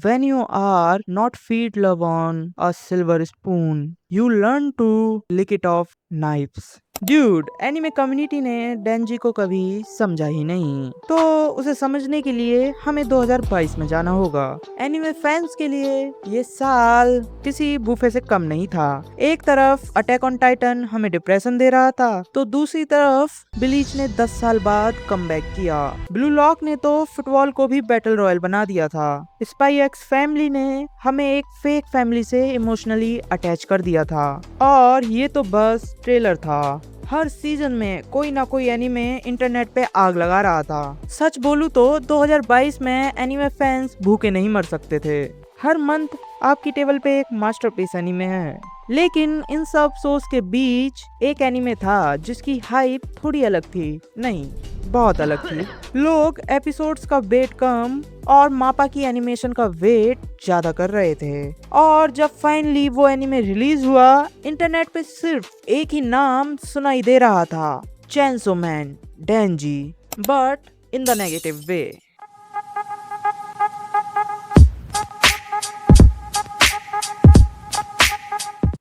when you are not feed love on a silver spoon, you learn to lick it off knives. Dude, anime community ने डेंजी को कभी समझा ही नहीं, तो उसे समझने के लिए हमें 2022 में जाना होगा। एनिमे फैंस के लिए ये साल किसी बूफे से कम नहीं था। एक तरफ अटैक ऑन टाइटन हमें डिप्रेशन दे रहा था, तो दूसरी तरफ ब्लीच ने 10 साल बाद कमबैक किया। ब्लू लॉक ने तो फुटबॉल को भी बैटल रॉयल बना दिया था। स्पाई एक्स फैमिली ने हमें एक फेक फैमिली से इमोशनली अटैच कर दिया था। और ये तो बस ट्रेलर था। हर सीजन में कोई ना कोई एनीमे इंटरनेट पे आग लगा रहा था। सच बोलूं तो 2022 में एनीमे फैंस भूखे नहीं मर सकते थे। हर मंथ आपकी टेबल पे एक मास्टरपीस एनीमे है, लेकिन इन सब सोच के बीच एक एनीमे था जिसकी हाइप थोड़ी अलग थी, नहीं बहुत अलग थी। लोग एपिसोड्स का वेट कम और मापा की एनिमेशन का वेट ज्यादा कर रहे थे। और जब फाइनली वो एनीमे रिलीज हुआ, इंटरनेट पे सिर्फ एक ही नाम सुनाई दे रहा था, chainsaw man Denji, but in the negative way.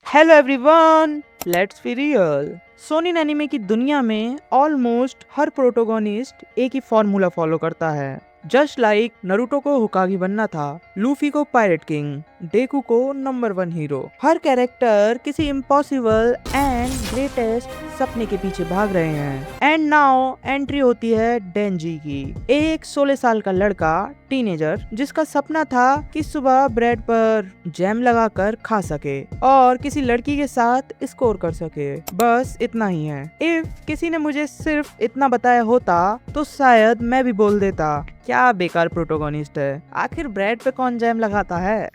Hello everyone, let's be real. सोनिन एनिमे की दुनिया में ऑलमोस्ट हर प्रोटोगोनिस्ट एक ही फॉर्मूला फॉलो करता है। जस्ट लाइक नरूटो को हुकागी बनना था, लूफी को पायरेट किंग, डेकू को नंबर 1 हीरो। हर कैरेक्टर किसी इम्पॉसिबल एंड ग्रेटेस्ट सपने के पीछे भाग रहे हैं। एंड नाउ एंट्री होती है डेंजी की, एक 16 साल का लड़का, टीनेजर, जिसका सपना था कि सुबह ब्रेड पर जैम लगाकर खा सके और किसी लड़की के साथ स्कोर कर सके। बस इतना ही है। इफ किसी ने मुझे सिर्फ इतना बताया होता तो शायद मैं भी बोल देता, क्या बेकार प्रोटोगोनिस्ट है, आखिर ब्रेड पे कौन जैम लगाता है।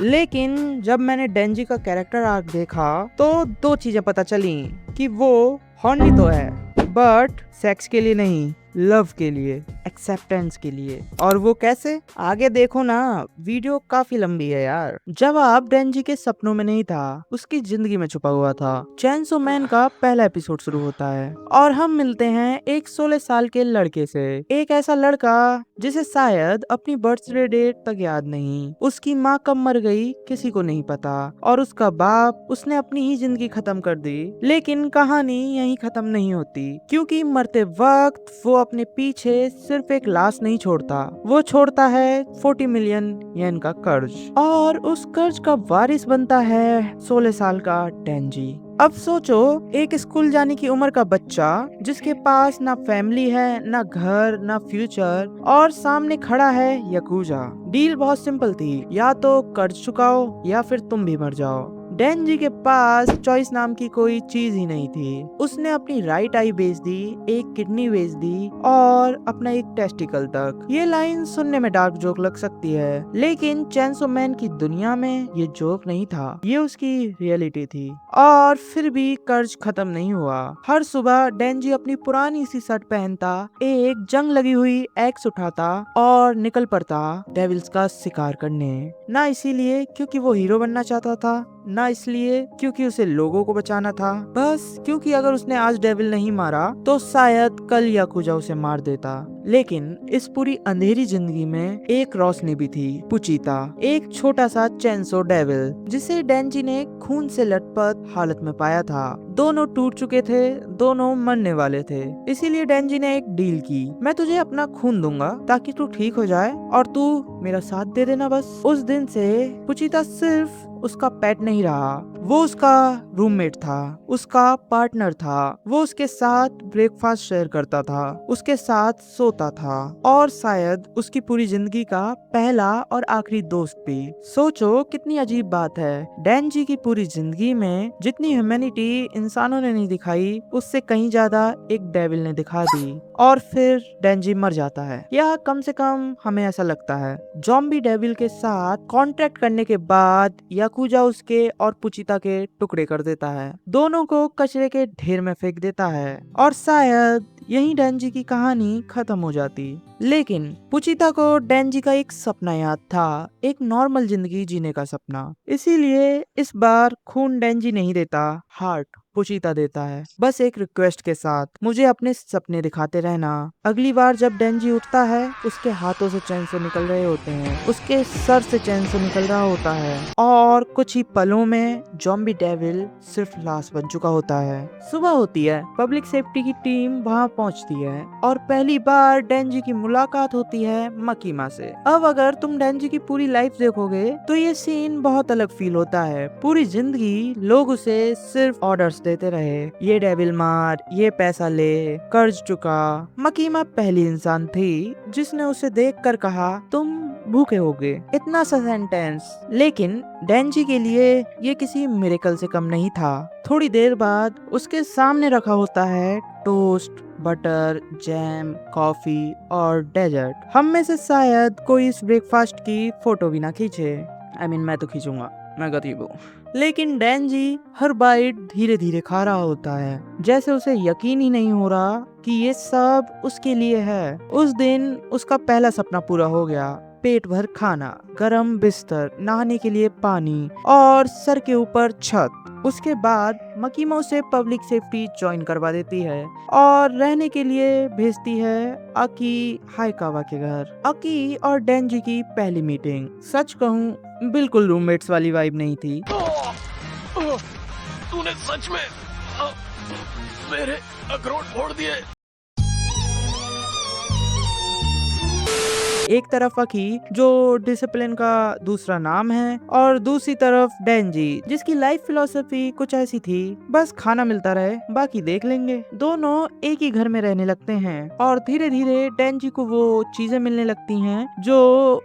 लेकिन जब मैंने डेंजी का कैरेक्टर आर्क देखा तो 2 चीजें पता चली कि वो हॉर्नी तो है, बट सेक्स के लिए नहीं, लव के लिए, एक्सेप्टेंस के लिए। और वो कैसे, आगे देखो ना, वीडियो काफी लंबी है यार। जब आप डेंजी के सपनों में नहीं था, उसकी जिंदगी में छुपा हुआ था। चेनसो मैन का पहला एपिसोड शुरू होता है और हम मिलते हैं एक 16 साल के लड़के से। एक ऐसा लड़का जिसे शायद अपनी बर्थडे डेट तक याद नहीं, उसकी माँ कब मर गई किसी को नहीं पता, और उसका बाप, उसने अपनी ही जिंदगी खत्म कर दी। लेकिन कहानी यहीं खत्म नहीं होती, क्योंकि मरते वक्त वो अपने पीछे सिर्फ एक लाश नहीं छोड़ता, वो छोड़ता है 40 मिलियन येन का कर्ज, और उस कर्ज का वारिस बनता है 16 साल का डेंजी। अब सोचो, एक स्कूल जाने की उम्र का बच्चा जिसके पास ना फैमिली है, ना घर, ना फ्यूचर, और सामने खड़ा है याकुजा। डील बहुत सिंपल थी, या तो कर्ज चुकाओ या फिर तुम भी मर जाओ। डेंजी के पास चॉइस नाम की कोई चीज ही नहीं थी। उसने अपनी राइट आई बेच दी, एक किडनी बेच दी और अपना एक टेस्टिकल तक। ये लाइन सुनने में डार्क जोक लग सकती है, लेकिन चेनसो मैन की दुनिया में ये जोक नहीं था, ये उसकी रियलिटी थी। और फिर भी कर्ज खत्म नहीं हुआ। हर सुबह डेंजी अपनी पुरानी सी शर्ट पहनता, एक जंग लगी हुई एक्स उठाता और निकल पड़ता डेविल्स का शिकार करने। ना इसीलिए क्योंकि वो हीरो बनना चाहता था, ना इसलिए क्योंकि उसे लोगों को बचाना था, बस क्योंकि अगर उसने आज डेविल नहीं मारा तो शायद कल याकुजा उसे मार देता। लेकिन इस पूरी अंधेरी जिंदगी में एक रोशनी भी थी, पुचीता, एक छोटा सा चेंसो डेविल, जिसे डेंजी ने खून से लथपथ हालत में पाया था। दोनों टूट चुके थे, दोनों मरने वाले थे। इसीलिए डेंजी ने एक डील की, मैं तुझे अपना खून दूंगा ताकि तू ठीक हो जाए और तू मेरा साथ दे देना बस। उस दिन से पुचीता सिर्फ उसका पेट नहीं रहा, वो उसका रूममेट था, उसका पार्टनर था, वो उसके साथ ब्रेकफास्ट शेयर करता था, उसके साथ सोता था, और शायद उसकी पूरी जिंदगी का पहला और आखिरी दोस्त भी। सोचो कितनी अजीब बात है, डेंजी की पूरी जिंदगी में जितनी ह्यूमैनिटी इंसानों ने नहीं दिखाई, उससे कहीं ज्यादा एक डेविल ने दिखा दी। और फिर डेंजी मर जाता है, या कम से कम हमें ऐसा लगता है। ज़ॉम्बी डेविल के साथ कॉन्ट्रैक्ट करने के बाद याकुजा उसके और पुचिता के टुकड़े कर देता है, दोनों को कचरे के ढेर में फेंक देता है, और शायद यही डेंजी की कहानी खत्म हो जाती। लेकिन पुचिता को डेंजी का एक सपना याद था, एक नॉर्मल जिंदगी जीने का सपना। इसीलिए इस बार खून डेंजी नहीं देता, हार्ट। पुचीता देता है, बस एक रिक्वेस्ट के साथ, मुझे अपने सपने दिखाते रहना। अगली बार जब डेंजी उठता है, उसके हाथों से चैन से निकल रहे होते हैं, उसके सर से चैन से निकल रहा होता है और कुछ ही पलों में ज़ॉम्बी डेविल सिर्फ लाश बन चुका होता है। सुबह होती है, पब्लिक सेफ्टी की टीम वहाँ पहुँचती है और पहली बार डेंजी की मुलाकात होती है मकीमा से। अब अगर तुम डेंजी की पूरी लाइफ देखोगे तो ये सीन बहुत अलग फील होता है। पूरी जिंदगी लोग उसे सिर्फ ऑर्डर्स देते रहे, ये डेविल मार, ये पैसा ले, कर्ज चुका। मकीमा पहली इंसान थी जिसने उसे देखकर कहा तुम भूखे होगे, इतना सा सेंटेंस। लेकिन डेंजी के लिए ये किसी मिरेकल से कम नहीं था। थोड़ी देर बाद उसके सामने रखा होता है टोस्ट, बटर, जैम, कॉफी और डेजर्ट। हम में से शायद कोई इस ब्रेकफास्ट की फोटो भी ना खींचे। मैं तो खींचूंगा, मैं गरीब हूँ। लेकिन डेंजी हर बाइट धीरे धीरे खा रहा होता है, जैसे उसे यकीन ही नहीं हो रहा कि ये सब उसके लिए है। उस दिन उसका पहला सपना पूरा हो गया, पेट भर खाना, गरम बिस्तर, नहाने के लिए पानी और सर के ऊपर छत। उसके बाद मकीमा उसे पब्लिक सेफ्टी ज्वाइन करवा देती है और रहने के लिए भेजती है अकी हाइकावा के घर। अकी और डेंजी की पहली मीटिंग, सच कहूँ बिल्कुल रूममेट्स वाली वाइब नहीं थी। तूने सच में मेरे अखरोट फोड़ दिए। एक तरफ अकी जो डिसिप्लिन का दूसरा नाम है और दूसरी तरफ डेंजी जिसकी लाइफ फिलॉसफी कुछ ऐसी थी, बस खाना मिलता रहे बाकी देख लेंगे। दोनों एक ही घर में रहने लगते हैं और धीरे धीरे डेंजी को वो चीजें मिलने लगती हैं जो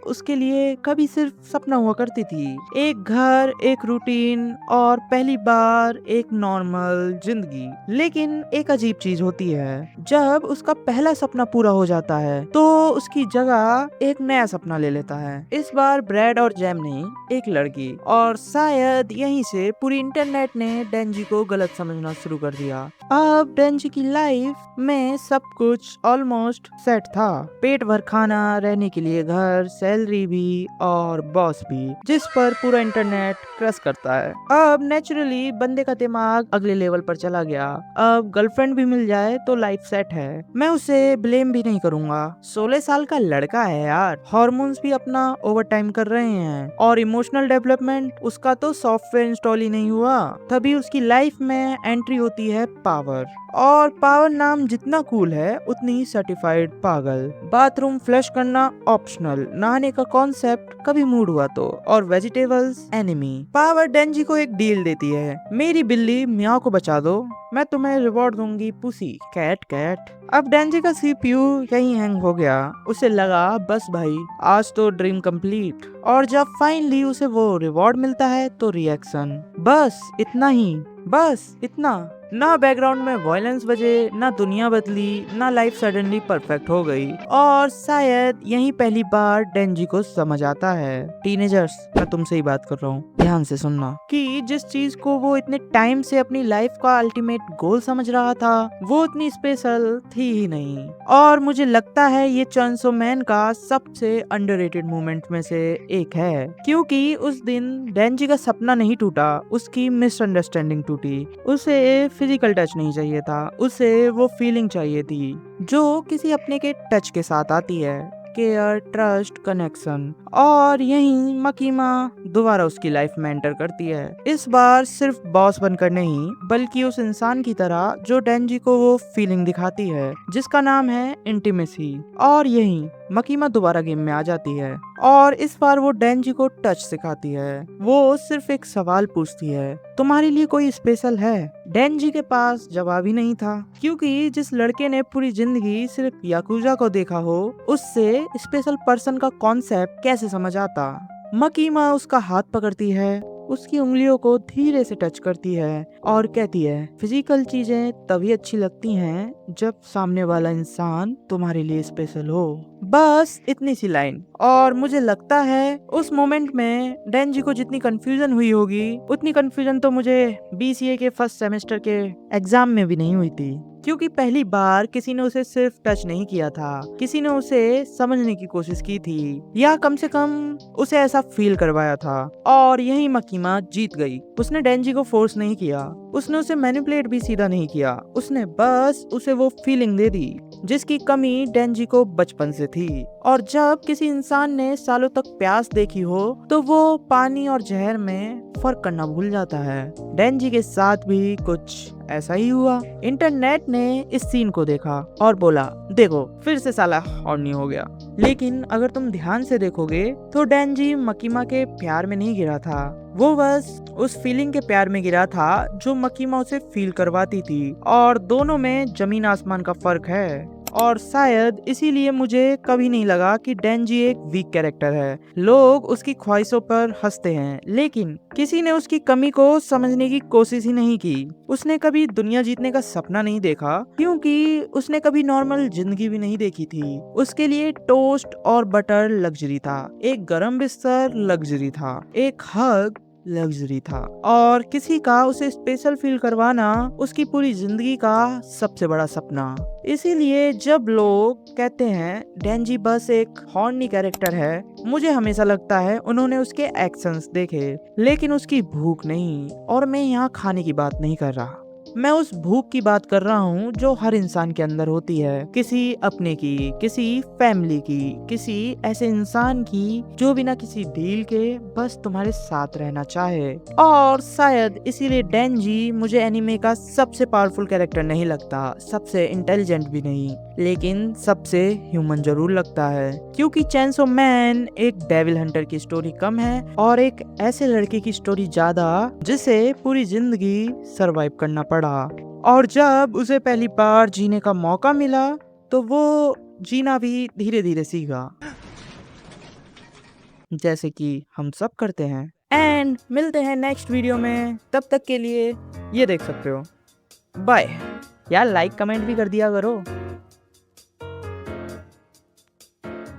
उसके लिए कभी सिर्फ सपना हुआ करती थी। एक घर, एक रूटीन और पहली बार एक नॉर्मल जिंदगी। लेकिन एक अजीब चीज होती है, जब उसका पहला सपना पूरा हो जाता है तो उसकी जगह एक नया सपना ले लेता है। इस बार ब्रेड और जैम नहीं, एक लड़की। और शायद यहीं से पूरी इंटरनेट ने डेंजी को गलत समझना शुरू कर दिया। अब डेंजी की लाइफ में सब कुछ ऑलमोस्ट सेट था, पेट भर खाना, रहने के लिए घर, सैलरी भी और बॉस भी जिस पर पूरा इंटरनेट क्रश करता है। अब नेचुरली बंदे का दिमाग अगले लेवल पर चला गया। अब गर्लफ्रेंड भी मिल जाए तो लाइफ सेट है। मैं उसे ब्लेम भी नहीं करूंगा, 16 साल का लड़का है यार, हार्मोन्स भी अपना ओवर टाइम कर रहे हैं और इमोशनल डेवलपमेंट उसका तो सॉफ्टवेयर इंस्टॉल ही नहीं हुआ। तभी उसकी लाइफ में एंट्री होती है पावर। और पावर नाम जितना कूल है उतनी सर्टिफाइड पागल। बाथरूम फ्लश करना ऑप्शनल, नहाने का कॉन्सेप्ट कभी मूड हुआ तो, और वेजिटेबल्स एनिमी। पावर डेंजी को एक डील देती है, मेरी बिल्ली मियाओ को बचा दो, मैं तुम्हें रिवॉर्ड दूंगी पुसी कैट कैट। अब डेंजी का सीपीयू यहीं हैंग हो गया। उसे लगा बस भाई आज तो ड्रीम कंप्लीट। और जब फाइनली उसे वो रिवॉर्ड मिलता है तो रिएक्शन बस इतना ही, बस इतना। ना बैकग्राउंड में वायलेंस बजे, ना दुनिया बदली, ना लाइफ सडनली परफेक्ट हो गई। और शायद यही पहली बार डेंजी को समझ आता है, टीनेजर्स मैं तुमसे ही बात कर रहा हूँ, ध्यान से सुनना, कि जिस चीज को वो इतने टाइम से अपनी लाइफ का अल्टीमेट गोल समझ रहा था वो इतनी स्पेशल थी ही नहीं। और मुझे लगता है ये चेनसो मैन का सबसे अंडररेटेड मोमेंट में से एक है, क्योंकि उस दिन डेंजी का सपना नहीं टूटा, उसकी मिसअंडरस्टैंडिंग टूटी। उसे फिजिकल टच नहीं चाहिए था, उसे वो फीलिंग चाहिए थी जो किसी अपने के टच के साथ आती है, केयर, ट्रस्ट, कनेक्शन। और यहीं मकीमा दोबारा उसकी लाइफ में एंटर करती है। इस बार सिर्फ बॉस बनकर नहीं, बल्कि उस इंसान की तरह जो डेंजी को वो फीलिंग दिखाती है जिसका नाम है इंटीमेसी। और यहीं मकीमा दोबारा गेम में आ जाती है और इस बार वो डेंजी को टच सिखाती है। वो सिर्फ एक सवाल पूछती है, तुम्हारे लिए कोई स्पेशल है? डेंजी के पास जवाब ही नहीं था, क्योंकि जिस लड़के ने पूरी जिंदगी सिर्फ याकुजा को देखा हो उससे स्पेशल पर्सन का कॉन्सेप्ट कैसे समझ आता। मकीमा उसका हाथ पकड़ती है, उसकी उंगलियों को धीरे से टच करती है और कहती है, फिजिकल चीजें तभी अच्छी लगती हैं जब सामने वाला इंसान तुम्हारे लिए स्पेशल हो। बस इतनी सी लाइन। और मुझे लगता है उस मोमेंट में डेंजी को जितनी कंफ्यूजन हुई होगी उतनी कंफ्यूजन तो मुझे बीसीए के फर्स्ट सेमेस्टर के एग्जाम में भी नहीं हुई थी। क्योंकि पहली बार किसी ने उसे सिर्फ टच नहीं किया था, किसी ने उसे समझने की कोशिश की थी, या कम से कम उसे ऐसा फील करवाया था। और यही मकीमा जीत गई। उसने डेंजी को फोर्स नहीं किया, उसने उसे मैनिपुलेट भी सीधा नहीं किया, उसने बस उसे वो फीलिंग दे दी जिसकी कमी डेंजी को बचपन से थी। और जब किसी इंसान ने सालों तक प्यास देखी हो तो वो पानी और जहर में फर्क करना भूल जाता है। डेंजी के साथ भी कुछ ऐसा ही हुआ। इंटरनेट ने इस सीन को देखा और बोला, देखो फिर से साला हॉर्नी हो गया। लेकिन अगर तुम ध्यान से देखोगे तो डेंजी मकीमा के प्यार में नहीं गिरा था, वो बस उस फीलिंग के प्यार में गिरा था जो मकीमा उसे फील करवाती थी। और दोनों में जमीन आसमान का फर्क है। और शायद इसीलिए मुझे कभी नहीं लगा कि डेंजी एक वीक कैरेक्टर है। लोग उसकी ख्वाहिशों पर हंसते हैं, लेकिन किसी ने उसकी कमी को समझने की कोशिश ही नहीं की। उसने कभी दुनिया जीतने का सपना नहीं देखा, क्योंकि उसने कभी नॉर्मल जिंदगी भी नहीं देखी थी। उसके लिए टोस्ट और बटर लग्जरी था, एक गरम बिस्तर लग्जरी था, एक हग लग्जरी था, और किसी का उसे स्पेशल फील करवाना उसकी पूरी जिंदगी का सबसे बड़ा सपना। इसीलिए जब लोग कहते हैं डेंजी बस एक हॉर्नी कैरेक्टर है, मुझे हमेशा लगता है उन्होंने उसके एक्शंस देखे, लेकिन उसकी भूख नहीं। और मैं यहाँ खाने की बात नहीं कर रहा, मैं उस भूख की बात कर रहा हूँ जो हर इंसान के अंदर होती है, किसी अपने की, किसी फैमिली की, किसी ऐसे इंसान की जो बिना किसी डील के बस तुम्हारे साथ रहना चाहे। और शायद इसीलिए डेंजी मुझे एनिमे का सबसे पावरफुल कैरेक्टर नहीं लगता, सबसे इंटेलिजेंट भी नहीं, लेकिन सबसे ह्यूमन जरूर लगता है। क्योंकि चेंसो मैन एक डेविल हंटर की स्टोरी कम है और एक ऐसे लड़के की स्टोरी ज्यादा जिसे पूरी जिंदगी सरवाइव करना पड़ा। और जब उसे पहली बार जीने का मौका मिला तो वो जीना भी धीरे धीरे सीखा, जैसे कि हम सब करते हैं। एंड मिलते हैं नेक्स्ट वीडियो में, तब तक के लिए ये देख सकते हो। बाय। यार लाइक कमेंट भी कर दिया करो।